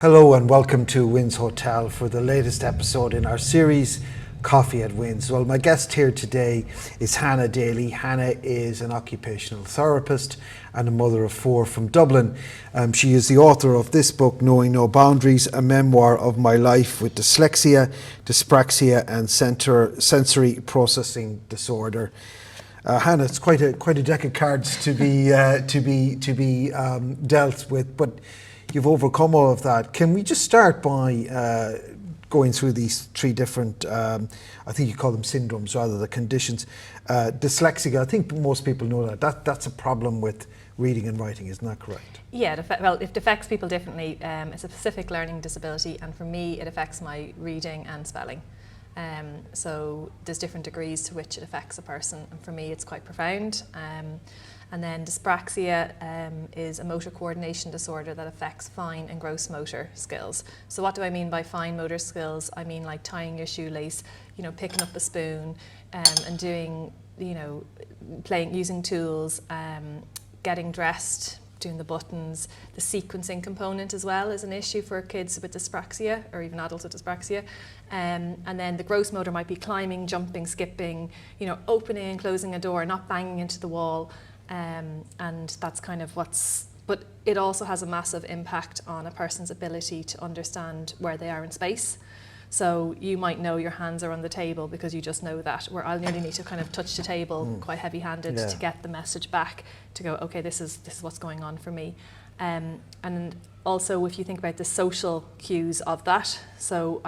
Hello and welcome to Wynns Hotel for the latest episode in our series Coffee at Wynns. Well, my guest here today is Hannah Daly. Hannah is an occupational therapist and a mother of four from Dublin. She is the author of this book, Knowing No Boundaries, a memoir of my life with dyslexia, dyspraxia and sensory processing disorder. Hannah, it's quite a deck of cards to be dealt with, but you've overcome all of that. Can we just start by going through these three different, I think you call them syndromes rather than conditions. Dyslexia, I think most people know that's a problem with reading and writing, isn't that correct? Yeah, it affects people differently. It's a specific learning disability, and for me it affects my reading and spelling. So there's different degrees to which it affects a person, and for me it's quite profound. And then dyspraxia is a motor coordination disorder that affects fine and gross motor skills. So what do I mean by fine motor skills? I mean like tying your shoelace, picking up a spoon, and doing, using tools, getting dressed, doing the buttons. The sequencing component as well is an issue for kids with dyspraxia or even adults with dyspraxia. And then the gross motor might be climbing, jumping, skipping, opening and closing a door, not banging into the wall. And that's kind of but it also has a massive impact on a person's ability to understand where they are in space. So you might know your hands are on the table because you just know that, where I'll nearly need to kind of touch the table quite heavy-handed to get the message back to go, okay, this is what's going on for me. And also if you think about the social cues of that, so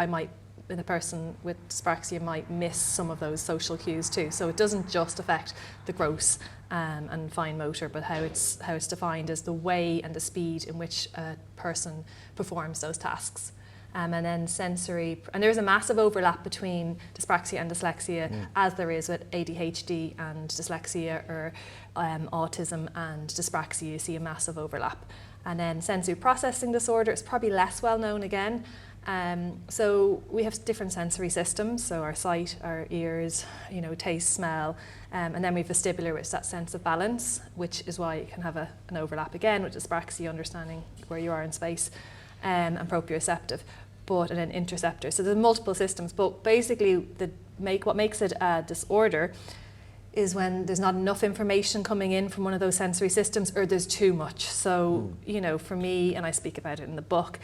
the person with dyspraxia might miss some of those social cues too. So it doesn't just affect the gross and fine motor, but how it's defined as the way and the speed in which a person performs those tasks. And then sensory, and there's a massive overlap between dyspraxia and dyslexia, as there is with ADHD and dyslexia, or autism and dyspraxia. You see a massive overlap. And then sensory processing disorder is probably less well known again. So we have different sensory systems, so our sight, our ears, taste, smell, and then we have vestibular, which is that sense of balance, which is why you can have an overlap again with dyspraxia, understanding where you are in space, and proprioceptive, and then interoceptor. So there's multiple systems, but basically what makes it a disorder is when there's not enough information coming in from one of those sensory systems, or there's too much. So, for me, and I speak about it in the book,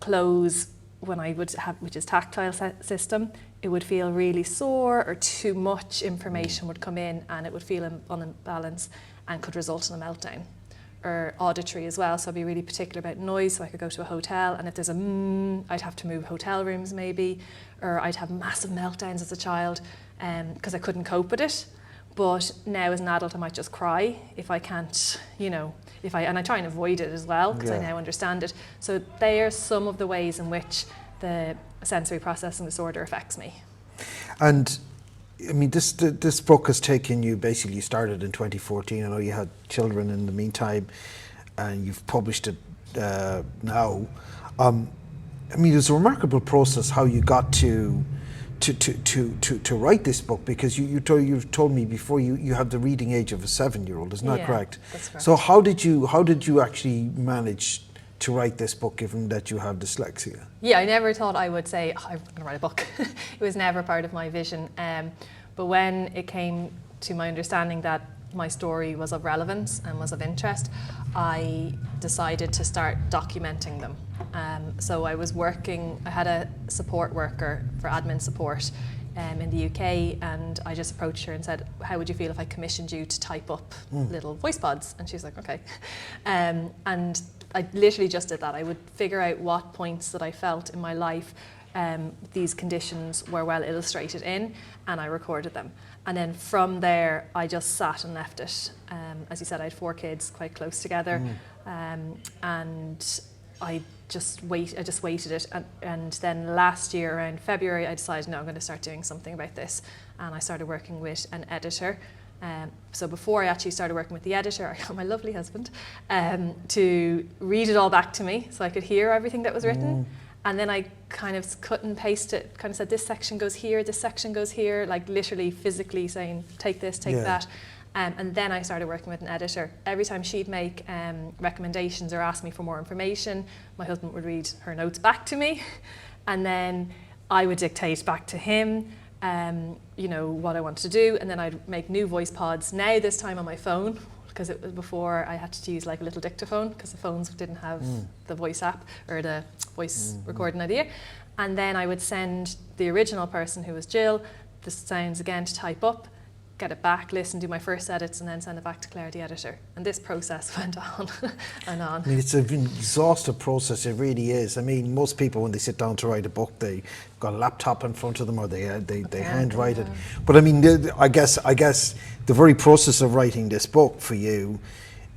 clothes, when I would have, which is tactile system, it would feel really sore, or too much information would come in and it would feel unbalanced and could result in a meltdown. Or auditory as well, so I'd be really particular about noise, so I could go to a hotel and if there's I'd have to move hotel rooms maybe, or I'd have massive meltdowns as a child because I couldn't cope with it. But now as an adult I might just cry if I can't, and I try and avoid it as well because I now understand it. So they are some of the ways in which the sensory processing disorder affects me. And I mean, this book has taken you, basically you started in 2014. I know you had children in the meantime and you've published it now. I mean, it's a remarkable process how you got to write this book, because you've told me before you had the reading age of a 7-year-old, isn't that correct? That's correct. So how did you actually manage to write this book, given that you have dyslexia? Yeah, I never thought I would say, I'm going to write a book. It was never part of my vision. But when it came to my understanding that my story was of relevance and was of interest, I decided to start documenting them. So I had a support worker for admin support in the UK, and I just approached her and said, how would you feel if I commissioned you to type up little voice pods? And she's like, okay. And I literally just did that. I would figure out what points that I felt in my life these conditions were well illustrated in, and I recorded them. And then from there, I just sat and left it. As you said, I had 4 kids quite close together, and I just waited it. And then last year, around February, I decided, no, I'm going to start doing something about this. And I started working with an editor. So before I actually started working with the editor, I got my lovely husband to read it all back to me so I could hear everything that was written. And then I kind of cut and paste it, kind of said, this section goes here, this section goes here, like literally physically saying, take this, take that. And then I started working with an editor. Every time she'd make recommendations or ask me for more information, my husband would read her notes back to me, and then I would dictate back to him, you know, what I wanted to do, and then I'd make new voice pods. Now this time on my phone, because it was before I had to use like a little dictaphone because the phones didn't have the voice app or the voice recording idea. And then I would send the original person, who was Jill, the sounds again to type up, get it back, listen, do my first edits, and then send it back to Claire, the editor. And this process went on and on. I mean, it's an exhaustive process, it really is. I mean, most people, when they sit down to write a book, they've got a laptop in front of them, or they handwrite it. But I mean, I guess the very process of writing this book for you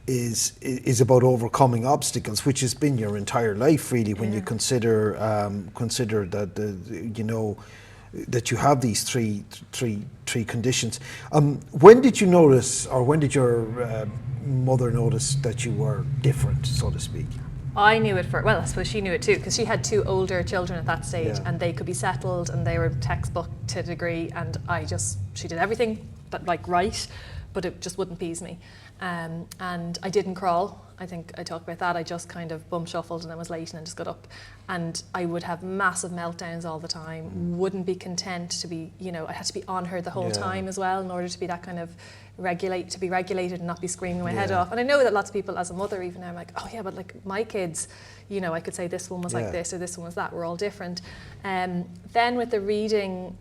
is about overcoming obstacles, which has been your entire life, really, when you consider that you know, that you have these three conditions. When did you notice, or when did your mother notice that you were different, so to speak? I knew it well, I suppose she knew it too, because she had 2 older children at that stage, and they could be settled, and they were textbook to a degree, and she did everything that like right, but it just wouldn't please me. And I didn't crawl. I think I talked about that. I just kind of bum shuffled and then was late and then just got up. And I would have massive meltdowns all the time, wouldn't be content to be, you know, I had to be on her the whole time as well in order to be that kind of regulated and not be screaming my head off. And I know that lots of people, as a mother even, I'm like, oh yeah, but like my kids, you know, I could say this one was like this or this one was that, we're all different. Then with the reading,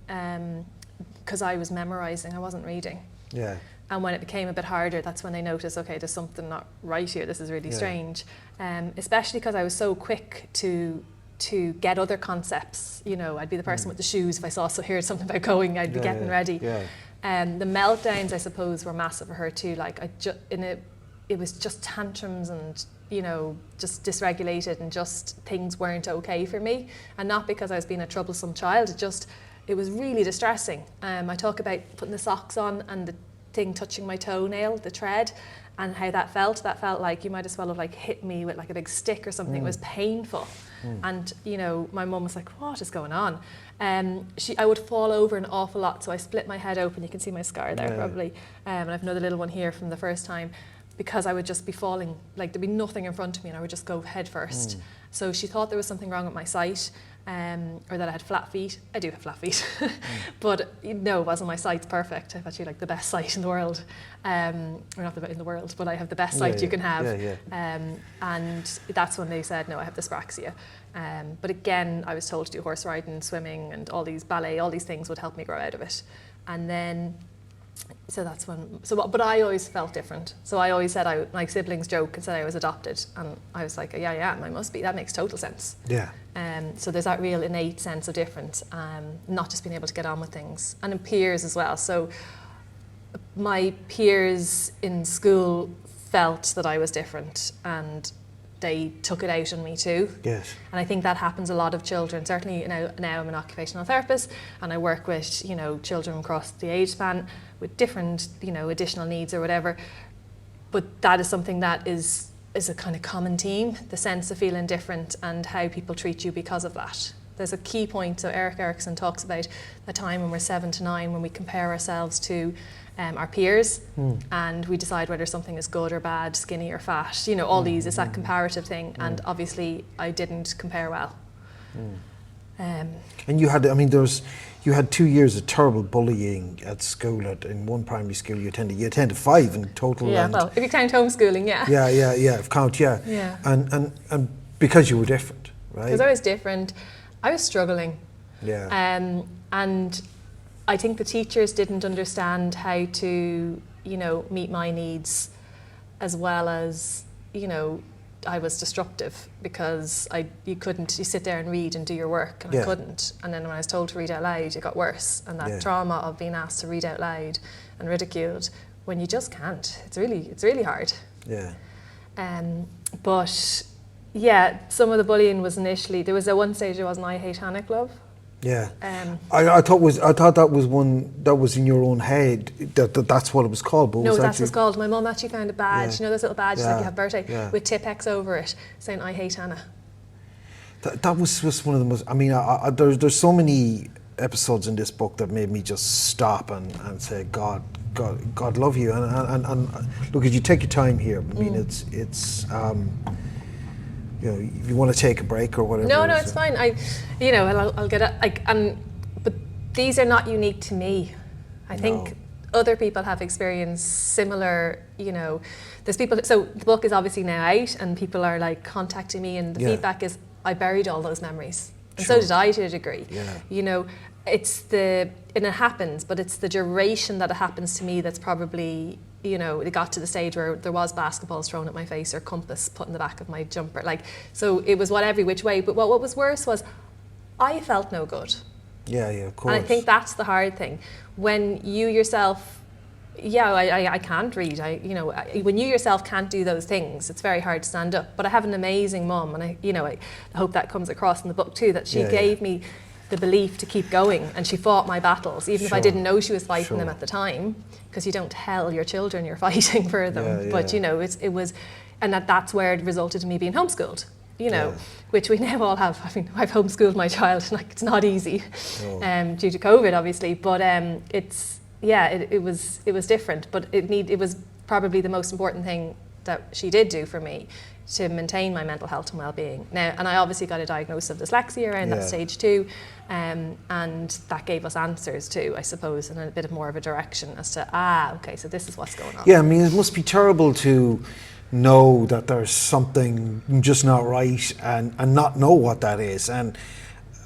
because I was memorising, I wasn't reading. Yeah. And when it became a bit harder, that's when they noticed, okay, there's something not right here. This is really strange. Especially because I was so quick to get other concepts. You know, I'd be the person with the shoes. If I heard something about going, I'd be getting ready. Yeah. The meltdowns, I suppose, were massive for her too. Like it was just tantrums and, you know, just dysregulated, and just things weren't okay for me. And not because I was being a troublesome child. It was really distressing. I talk about putting the socks on and the thing touching my toenail, the tread, and how that felt. That felt like you might as well have like hit me with like a big stick or something. It was painful. And, you know, my mum was like, what is going on? I would fall over an awful lot, so I split my head open. You can see my scar there probably. And I have another little one here from the first time, because I would just be falling, like there'd be nothing in front of me and I would just go head first. So she thought there was something wrong with my sight. Or that I had flat feet. I do have flat feet, but no, it wasn't. My sight's perfect. I've actually like the best sight in the world, or not in the world, but I have the best sight you can have. And that's when they said, no, I have dyspraxia. But again, I was told to do horse riding, swimming, and all these ballet, all these things would help me grow out of it. And then, so that's when. But I always felt different. So I always said my siblings joke and said I was adopted, and I was like, yeah, I must be. That makes total sense. Yeah. So there's that real innate sense of difference, not just being able to get on with things. And in peers as well. So my peers in school felt that I was different, and they took it out on me too. Yes. And I think that happens a lot of children. Certainly now I'm an occupational therapist, and I work with, you know, children across the age span with different, you know, additional needs or whatever. But that is something that is a kind of common theme, the sense of feeling different and how people treat you because of that. There's a key point, so Erik Erikson talks about the time when we're 7 to 9 when we compare ourselves to our peers, and we decide whether something is good or bad, skinny or fat, you know, all these, it's that comparative thing, and obviously I didn't compare well. And you had, I mean, you had 2 years of terrible bullying at school. In one primary school you attended 5 in total. Yeah, well, if you count homeschooling, yeah. Yeah. And because you were different, right? Because I was different, I was struggling. Yeah. And I think the teachers didn't understand how to, you know, meet my needs, as well as, you know, I was disruptive because you sit there and read and do your work, and I couldn't. And then when I was told to read out loud, it got worse. And that trauma of being asked to read out loud and ridiculed when you just can't. It's really hard. Yeah. But yeah, some of the bullying was initially, there was at one stage there was an I Hate Hannah club. Yeah. I thought that was one that was in your own head, that's what it was called. But no, that's what it's called. My mum actually found a badge, you know those little badges like you have birthday, with Tipp-Ex over it saying I hate Hannah. That was just one of the most, I mean, there's so many episodes in this book that made me just stop and say, God, God love you, and look, as you take your time here. I mean, it's you know, if you want to take a break or whatever. No, it's fine. I'll get it. But these are not unique to me. I think other people have experienced similar. There's people. So the book is obviously now out, and people are like contacting me, and the feedback is, I buried all those memories, and so did I to a degree. Yeah. And it happens, but it's the duration that it happens to me that's probably, it got to the stage where there was basketballs thrown at my face or compass put in the back of my jumper. So it was every which way. But what was worse was I felt no good. Yeah, of course. And I think that's the hard thing. When you yourself, I can't read. When you yourself can't do those things, it's very hard to stand up. But I have an amazing mum, and I hope that comes across in the book too, that she gave me the belief to keep going, and she fought my battles even if I didn't know she was fighting them at the time, because you don't tell your children you're fighting for them. But it was, and that's where it resulted in me being homeschooled, which we now all have. I mean, I've homeschooled my child, and it's not easy due to COVID obviously, but it was different, but it was probably the most important thing that she did do for me to maintain my mental health and well-being. Now, and I obviously got a diagnosis of dyslexia around that stage too, and that gave us answers too, I suppose, and a bit more of a direction as to, okay, so this is what's going on. Yeah, I mean, it must be terrible to know that there's something just not right and not know what that is. And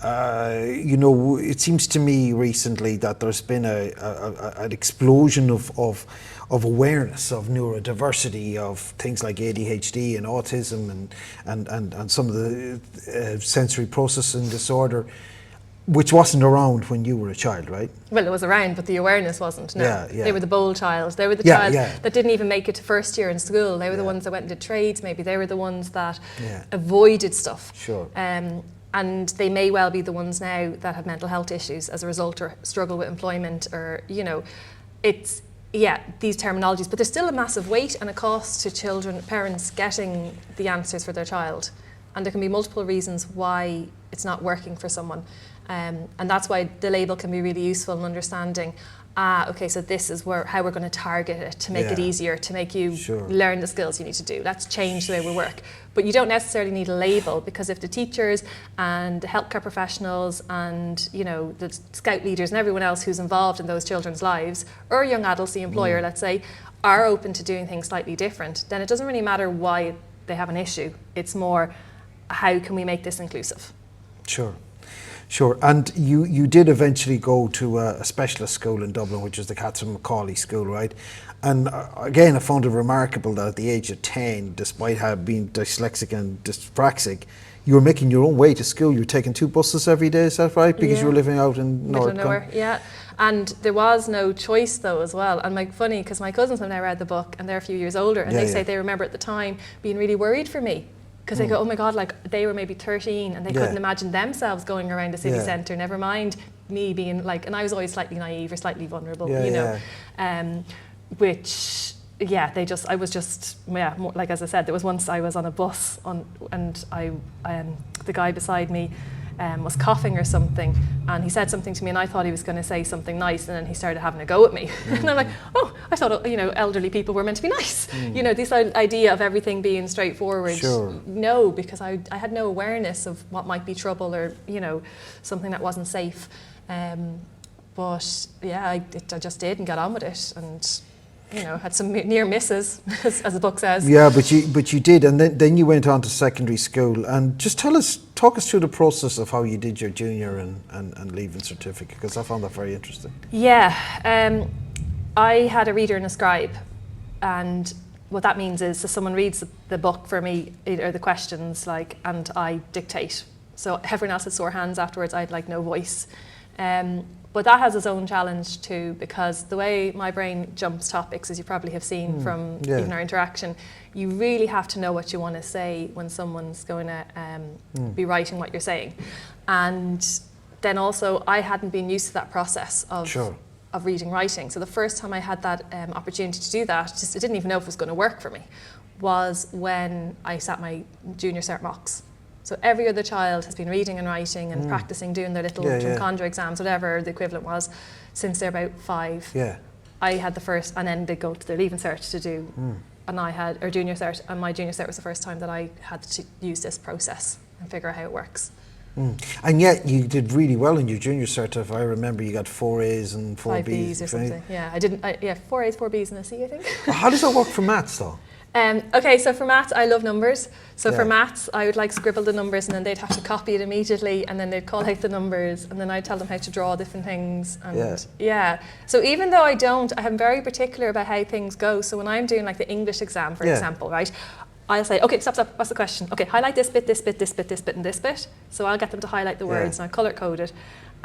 it seems to me recently that there's been an explosion of awareness of neurodiversity, of things like ADHD and autism and some of the sensory processing disorder, which wasn't around when you were a child, right? Well, it was around, but the awareness wasn't. No, yeah. They were the bold child. They were the child that didn't even make it to first year in school. They were the ones that went into trades. Maybe they were the ones that avoided stuff. Sure. And they may well be the ones now that have mental health issues as a result, or struggle with employment, or it's these terminologies. But there's still a massive weight and a cost to children, parents getting the answers for their child, and there can be multiple reasons why it's not working for someone. And that's why the label can be really useful in understanding, okay, so this is how we're going to target it to make it easier, to make you learn the skills you need to do. Let's change the way we work. But you don't necessarily need a label, because if the teachers and the healthcare professionals and the scout leaders and everyone else who's involved in those children's lives, or young adults, the employer, let's say, are open to doing things slightly different, then it doesn't really matter why they have an issue. It's more, how can we make this inclusive? Sure, and you did eventually go to a specialist school in Dublin, which is the Catherine Macaulay School, right? And again, I found it remarkable that at the age of 10, despite being dyslexic and dyspraxic, you were making your own way to school. You were taking 2 buses every day, is that right? Because you were living out in Middle of nowhere, And there was no choice though as well. And funny, because my cousins have now read the book, and they're a few years older, and they say they remember at the time being really worried for me. Because they go, oh my God, they were maybe 13 and they couldn't imagine themselves going around the city centre, never mind me being and I was always slightly naive or slightly vulnerable, which, I was just, more, like as I said, there was once I was on a bus and the guy beside me was coughing or something, and he said something to me, and I thought he was going to say something nice, and then he started having a go at me. And I'm like, oh, I thought elderly people were meant to be nice. This idea of everything being straightforward. No, because I had no awareness of what might be trouble, or something that wasn't safe. But I just did and got on with it, and had some near misses, as the book says. Yeah, but you did, and then you went on to secondary school. And just talk us through the process of how you did your junior and leaving certificate, because I found that very interesting. Yeah, I had a reader and a scribe, and what that means is, so someone reads the book for me, or the questions, and I dictate. So everyone else had sore hands afterwards. I had no voice. But that has its own challenge too, because the way my brain jumps topics, as you probably have seen from even our interaction, you really have to know what you want to say when someone's going to be writing what you're saying. And then also, I hadn't been used to that process of reading, writing. So the first time I had that opportunity to do that, I didn't even know if it was going to work for me, was when I sat my junior cert mocks. So every other child has been reading and writing and practicing, doing their little drumcondra exams, whatever the equivalent was, since they're about 5. Yeah. I had the first, and then they go to their leaving cert to do, and I had, or junior cert, and my junior cert was the first time that I had to use this process and figure out how it works. And yet you did really well in your junior cert. If I remember, you got 4 A's and 4 5 B's. B's or something. Yeah, I didn't. 4 A's, 4 B's, and a C, I think. How does that work for maths, though? Okay, so for maths, I love numbers. So Yeah. for maths, I would like scribble the numbers, and then they'd have to copy it immediately, and then they'd call out the numbers, and then I'd tell them how to draw different things. And yeah. So even though I'm very particular about how things go. So when I'm doing like the English exam, for example, right? I'll say, okay, stop, what's the question? Okay, highlight this bit, this bit, this bit, this bit, and this bit. So I'll get them to highlight the words, and I colour code it.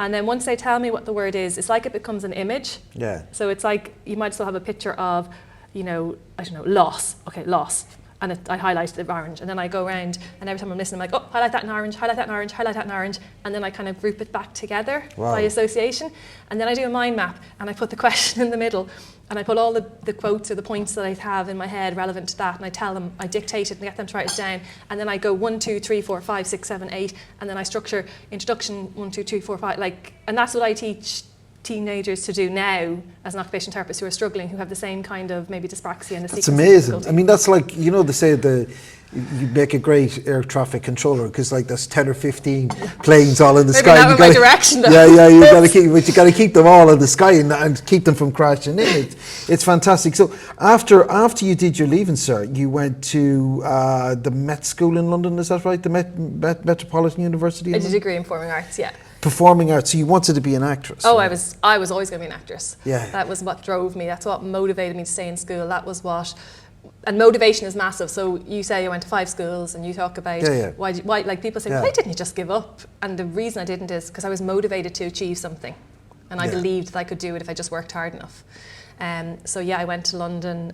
And then once they tell me what the word is, it's like it becomes an image. Yeah. So it's like, you might still have a picture of, loss. Okay, loss. And I highlight the orange. And then I go around, and every time I'm listening, I'm like, oh, highlight that in orange, highlight that in orange, highlight that in orange. And then I kind of group it back together by association. And then I do a mind map, and I put the question in the middle. And I put all the quotes or the points that I have in my head relevant to that, and I tell them, I dictate it and get them to write it down. And then I go 1, 2, 3, 4, 5, 6, 7, 8. And then I structure introduction 1, 2, 3, 4, 5. And that's what I teach teenagers to do now as an occupational therapist who are struggling, who have the same kind of maybe dyspraxia and the It's amazing. I mean, that's like, they say you make a great air traffic controller because like there's 10 or 15 planes all in the maybe sky. Not in my direction though. Yeah, you got to keep them all in the sky and keep them from crashing in. It's fantastic. So after you did your leaving cert, you went to the Met School in London, is that right? The Metropolitan University? I did a degree in performing arts, yeah. Performing arts. So you wanted to be an actress? Oh, right? I was always going to be an actress. Yeah. That was what drove me. That's what motivated me to stay in school. That was what, and motivation is massive. So you say I went to 5 schools, and you talk about why like people say, why didn't you just give up? And the reason I didn't is because I was motivated to achieve something, and I believed that I could do it if I just worked hard enough. I went to London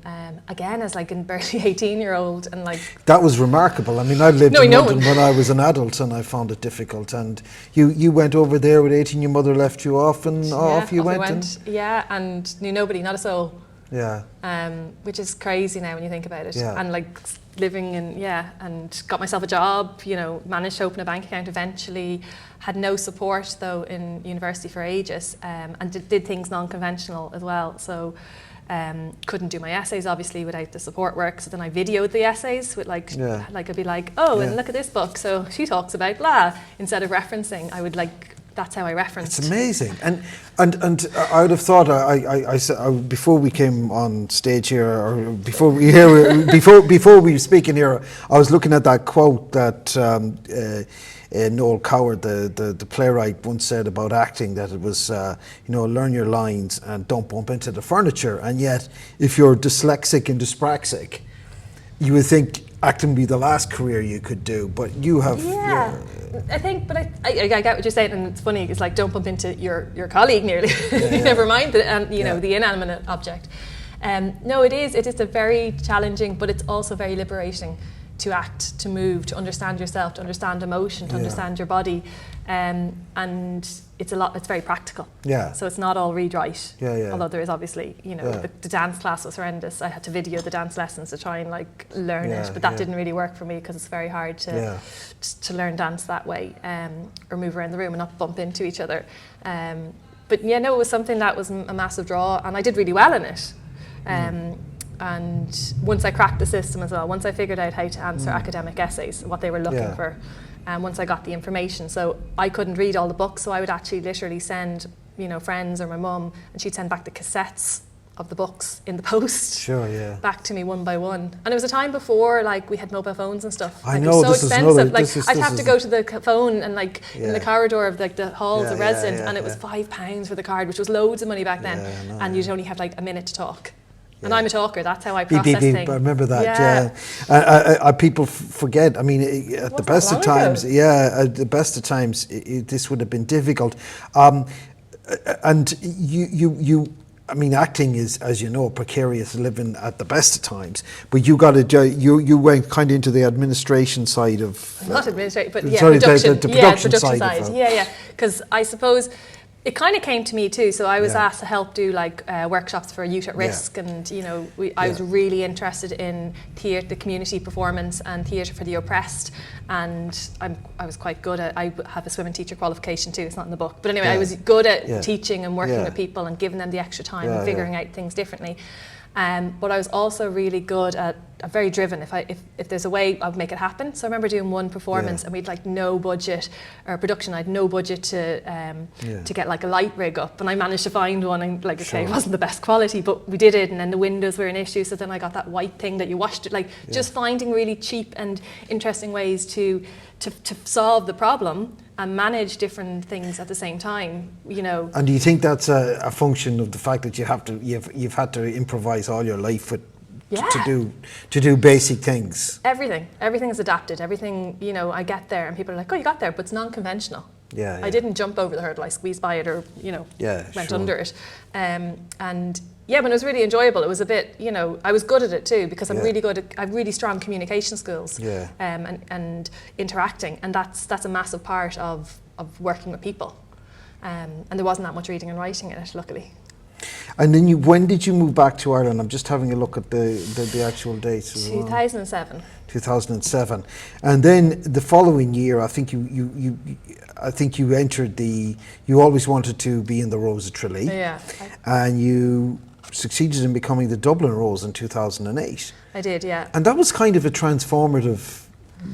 again as like a barely 18-year-old, and like that was remarkable. I mean, I lived in London when I was an adult, and I found it difficult. And you went over there with 18. Your mother left you off, and off you went. And knew nobody, not a soul. Yeah. Which is crazy now when you think about it. Yeah. And like living in and got myself a job. Managed to open a bank account eventually. Had no support though in university for ages, and did things non-conventional as well. So couldn't do my essays obviously without the support work. So then I videoed the essays with like I'd be like, and look at this book. So she talks about blah. Instead of referencing, I would that's how I referenced. It's amazing, and I would have thought I before we came on stage here, or before we were speaking here, I was looking at that quote that Noel Coward, the playwright, once said about acting, that it was learn your lines and don't bump into the furniture. And yet, if you're dyslexic and dyspraxic, you would think acting would be the last career you could do, but you have. Yeah, I think, but I get what you're saying, and it's funny. It's like don't bump into your colleague nearly. Never mind the inanimate object. No, it is a very challenging, but it's also very liberating to act, to move, to understand yourself, to understand emotion, to understand your body, and it's very practical. Yeah. So it's not all read write. Yeah. Although there is obviously, the dance class was horrendous. I had to video the dance lessons to try and learn it, but that didn't really work for me because it's very hard to learn dance that way, or move around the room and not bump into each other. But it was something that was a massive draw, and I did really well in it. And once I cracked the system as well, once I figured out how to answer academic essays, what they were looking for, and once I got the information, so I couldn't read all the books, so I would actually literally send, friends or my mum, and she'd send back the cassettes of the books in the post. Back to me one by one. And it was a time before we had mobile phones and stuff. I know, it was so expensive. I'd have to go to the phone and in the corridor of the halls of residence, and it was £5 for the card, which was loads of money back then. And you'd only have a minute to talk. And I'm a talker, that's how I process things. I remember that, people forget, I mean, at the best of times, this would have been difficult. And you I mean, acting is, as you know, precarious living at the best of times, but you went kind of into the administration side of... Not administration, but production. The production side. Because I suppose It kind of came to me too. So I was Yeah. asked to help do like workshops for youth at risk, and you know, I was Yeah. really interested in theatre, the community performance, and theatre for the oppressed. And I was quite good at. I have a swimming teacher qualification too. It's not in the book, but anyway, Yeah. I was good at Yeah. teaching and working Yeah. with people and giving them the extra time Yeah, and figuring out things differently. But I was also really good at, very driven. If there's a way, I'd make it happen. So I remember doing one performance and we'd like no budget, or production, I had no budget to get like a light rig up, and I managed to find one, and like, okay, it wasn't the best quality, but we did it, and then the windows were an issue, so then I got that white thing that you washed it, like just finding really cheap and interesting ways to solve the problem and manage different things at the same time, you know. And do you think that's a function of the fact that you've had to improvise all your life with to do basic things? Everything is adapted. Everything, you know, I get there and people are like, oh, you got there, but it's non-conventional. Yeah. I didn't jump over the hurdle. I squeezed by it, or you know, went under it. And yeah, but it was really enjoyable. It was a bit, you know, I was good at it too, because I'm really good at, I have really strong communication skills. And interacting, and that's a massive part of working with people. And there wasn't that much reading and writing in it, luckily. And then when did you move back to Ireland? I'm just having a look at the actual dates as well. 2007. 2007, and then the following year, I think you entered you always wanted to be in the Rose of Tralee. Yeah. And you succeeded in becoming the Dublin Rose in 2008. I did, yeah. And that was kind of a transformative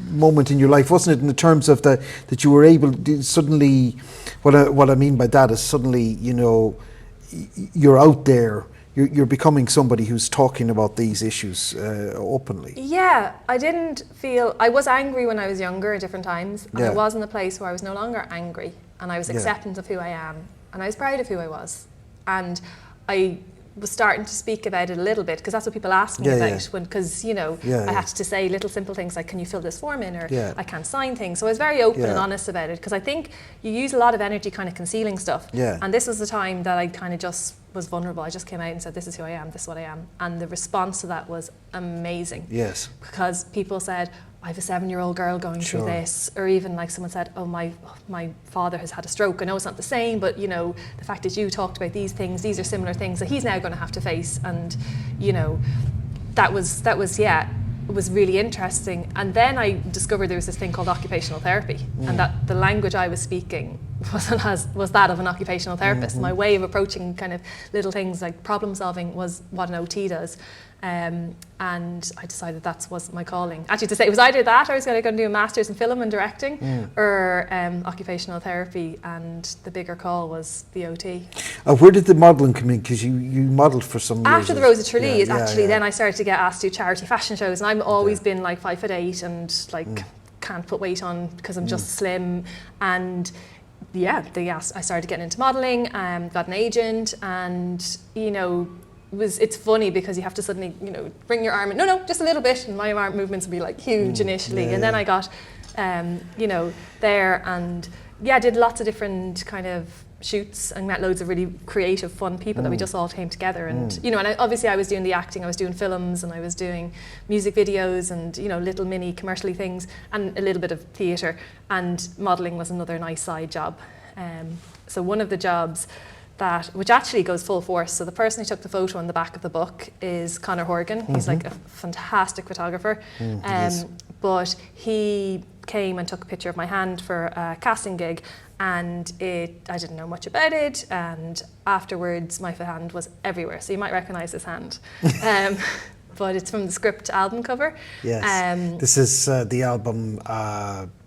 moment in your life, wasn't it? In the terms of that you were able to suddenly, what I mean by that is suddenly, you know, you're out there. You're becoming somebody who's talking about these issues openly. Yeah, I was angry when I was younger at different times, and I was in a place where I was no longer angry, and I was acceptant of who I am, and I was proud of who I was. And I was starting to speak about it a little bit, because that's what people ask me about, because, you know, I had to say little simple things like, can you fill this form in, or I can't sign things. So I was very open and honest about it, because I think you use a lot of energy kind of concealing stuff. And this was the time that I kind of just was vulnerable. I just came out and said, this is who I am, this is what I am. And the response to that was amazing. Yes. Because people said, I have a 7-year-old girl going through this, or even like someone said, oh, my father has had a stroke. I know it's not the same, but you know, the fact that you talked about these things, these are similar things that he's now going to have to face. And you know, that was it was really interesting. And then I discovered there was this thing called occupational therapy, and that the language I was speaking was that of an occupational therapist. My way of approaching kind of little things like problem solving was what an OT does. And I decided that was my calling. Actually, to say it was either that, or I was going to do a master's in film and directing, or occupational therapy, and the bigger call was the OT. Where did the modelling come in? Because you modelled for some years. After the Rose of Tralee is actually then I started to get asked to do charity fashion shows, and I've always been like 5'8" and like can't put weight on because I'm just slim. And I started getting into modelling, got an agent, and you know, it's funny because you have to suddenly, you know, bring your arm in, no, just a little bit, and my arm movements would be like huge initially, and then I got, you know, there, and did lots of different kind of shoots and met loads of really creative, fun people that we just all came together, and you know, and obviously I was doing the acting, I was doing films, and I was doing music videos, and you know, little mini commercially things, and a little bit of theatre, and modelling was another nice side job. So one of the jobs which actually goes full force. So the person who took the photo on the back of the book is Conor Horgan. He's like a fantastic photographer. But he came and took a picture of my hand for a casting gig, and I didn't know much about it, and afterwards my hand was everywhere. So you might recognise this hand. But it's from the Script album cover. Yes. This is the album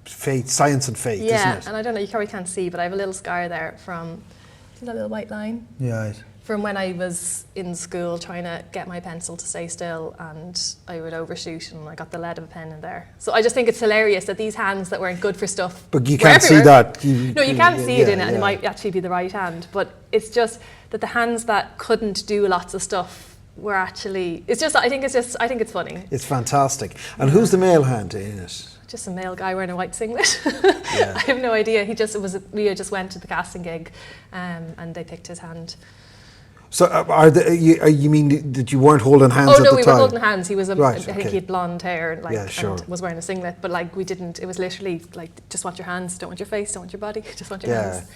Faith, Science and Faith, isn't it? And I don't know, you probably can't see, but I have a little scar there from, see that little white line? Yeah. From when I was in school trying to get my pencil to stay still, and I would overshoot, and I got the lead of a pen in there. So I just think it's hilarious that these hands that weren't good for stuff. But you can't see that. No, you can't see it in it, and it might actually be the right hand. But it's just that the hands that couldn't do lots of stuff were actually. I think it's funny. It's fantastic. And who's the male hand in it? Just a male guy wearing a white singlet. I have no idea. We just went to the casting gig, and they picked his hand. So you mean that you weren't holding hands at the time? Oh no, we were holding hands. He was right, I think he had blonde hair, and was wearing a singlet. But like we didn't. It was literally like, just want your hands, don't want your face, don't want your body, just want your hands.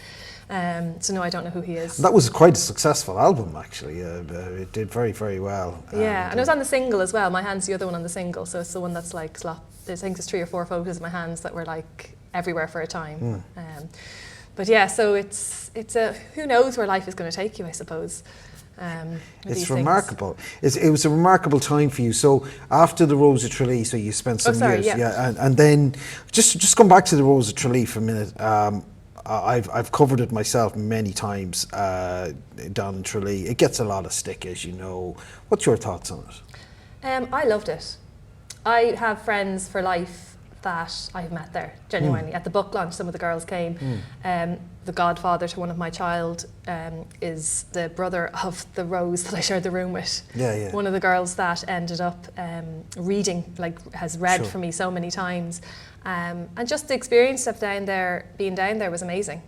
So no, I don't know who he is. That was quite a successful album, actually. It did very, very well. Yeah, and it was on the single as well. My hand's the other one on the single, so it's the one that's like, I think there's 3 or 4 photos of my hands that were like everywhere for a time. But yeah, so it's who knows where life is going to take you, I suppose. It's remarkable. It was a remarkable time for you. So after the Rose of Tralee, so you spent some years, and then just come back to the Rose of Tralee for a minute. I've covered it myself many times down in Tralee. It gets a lot of stick, as you know. What's your thoughts on it? I loved it. I have friends for life that I've met there, genuinely. At the book launch, some of the girls came. The godfather to one of my child is the brother of the Rose that I shared the room with. One of the girls that ended up reading, has read for me so many times. And just the experience of being down there was amazing.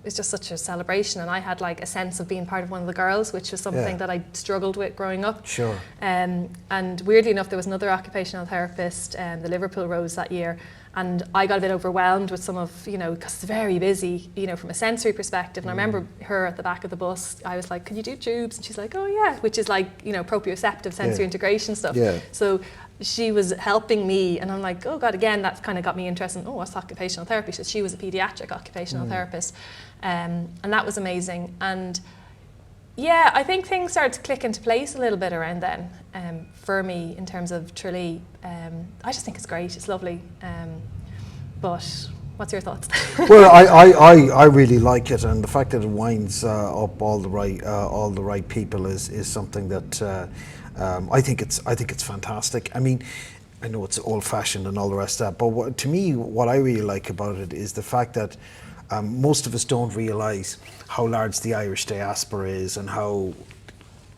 It's just such a celebration, and I had like a sense of being part of one of the girls, which was something that I struggled with growing up. And weirdly enough, there was another occupational therapist, the Liverpool Rose that year, and I got a bit overwhelmed with some of, because it's very busy, from a sensory perspective. And I remember her at the back of the bus, I was like, "Could you do tubes?" And she's like, "Oh yeah," which is like, proprioceptive sensory integration stuff. So she was helping me, and I'm like, oh God, again, that kind of got me interested in, what's occupational therapy? So she was a pediatric occupational therapist, and that was amazing. And yeah, I think things started to click into place a little bit around then for me in terms of Tralee. I just think it's great, it's lovely. But what's your thoughts? Well, I really like it, and the fact that it winds up all the right people is something that I think it's fantastic. I mean, I know it's old-fashioned and all the rest of that, but to me, what I really like about it is the fact that most of us don't realise how large the Irish diaspora is and how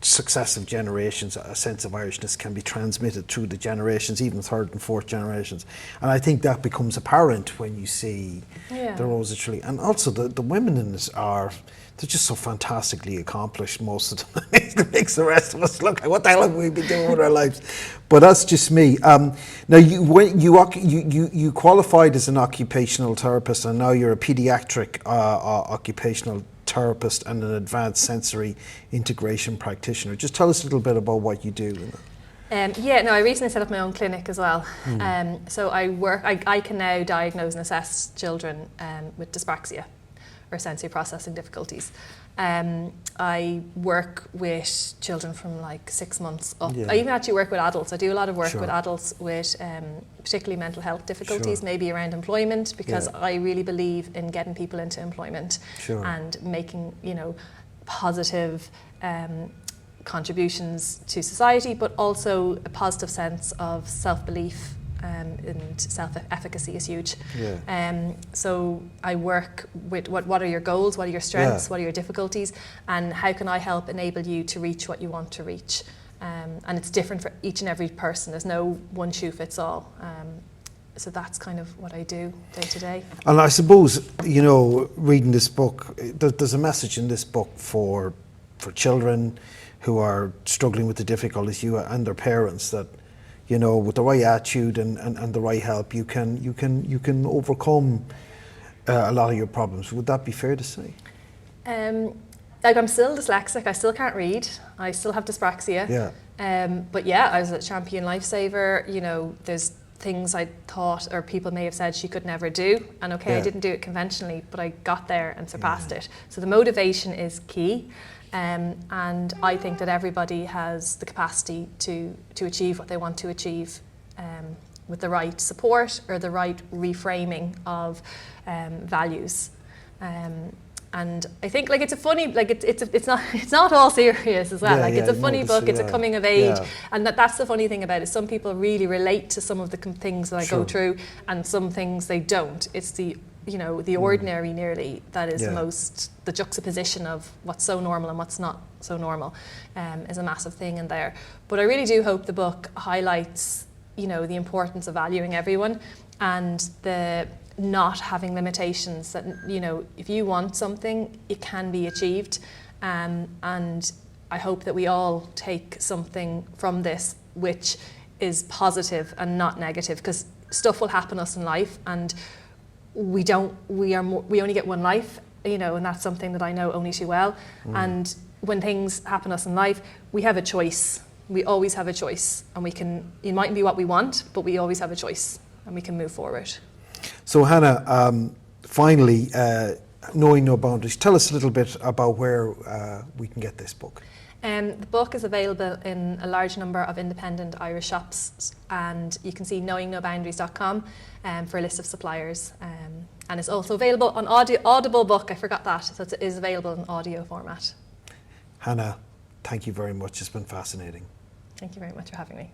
successive generations a sense of Irishness can be transmitted through the generations, even 3rd and 4th generations. And I think that becomes apparent when you see the Rose of Tralee. And also the women in it they're just so fantastically accomplished most of the time. It makes the rest of us look like, what the hell have we been doing with our lives? But that's just me. Now, you qualified as an occupational therapist, and now you're a pediatric occupational therapist and an advanced sensory integration practitioner. Just tell us a little bit about what you do. I recently set up my own clinic as well. So I can now diagnose and assess children with dyspraxia or sensory processing difficulties. I work with children from like 6 months up. I even actually work with adults. I do a lot of work with adults with particularly mental health difficulties, maybe around employment, because I really believe in getting people into employment and making, positive contributions to society, but also a positive sense of self-belief. And self-efficacy is huge. So I work with what are your goals, what are your strengths, what are your difficulties, and how can I help enable you to reach what you want to reach. And it's different for each and every person. There's no one shoe fits all. So that's kind of what I do day to day. And I suppose, reading this book, there's a message in this book for children who are struggling with the difficulties, and their parents, that with the right attitude and the right help, you can overcome a lot of your problems. Would that be fair to say? I'm still dyslexic. I still can't read. I still have dyspraxia. But I was a champion lifesaver. There's things I thought or people may have said she could never do, and I didn't do it conventionally, but I got there and surpassed it. So the motivation is key. And I think that everybody has the capacity to achieve what they want to achieve with the right support or the right reframing of values. And I think it's a funny, it's not all serious as well. It's a funny book. It's a coming of age, and that's the funny thing about it. Some people really relate to some of the things that I go through, and some things they don't. It's the ordinary nearly that is the juxtaposition of what's so normal and what's not so normal is a massive thing in there. But I really do hope the book highlights, the importance of valuing everyone and the not having limitations, that, if you want something, it can be achieved. And I hope that we all take something from this which is positive and not negative, because stuff will happen to us in life, and we only get one life, you know, and that's something that I know only too well. And when things happen to us in life, we have a choice. We always have a choice, and it mightn't be what we want, but we always have a choice, and we can move forward. So Hannah, finally, Knowing No Boundaries, tell us a little bit about where we can get this book. The book is available in a large number of independent Irish shops, and you can see knowingnoboundaries.com for a list of suppliers. And it's also available on Audible book, I forgot that, so it is available in audio format. Hannah, thank you very much. It's been fascinating. Thank you very much for having me.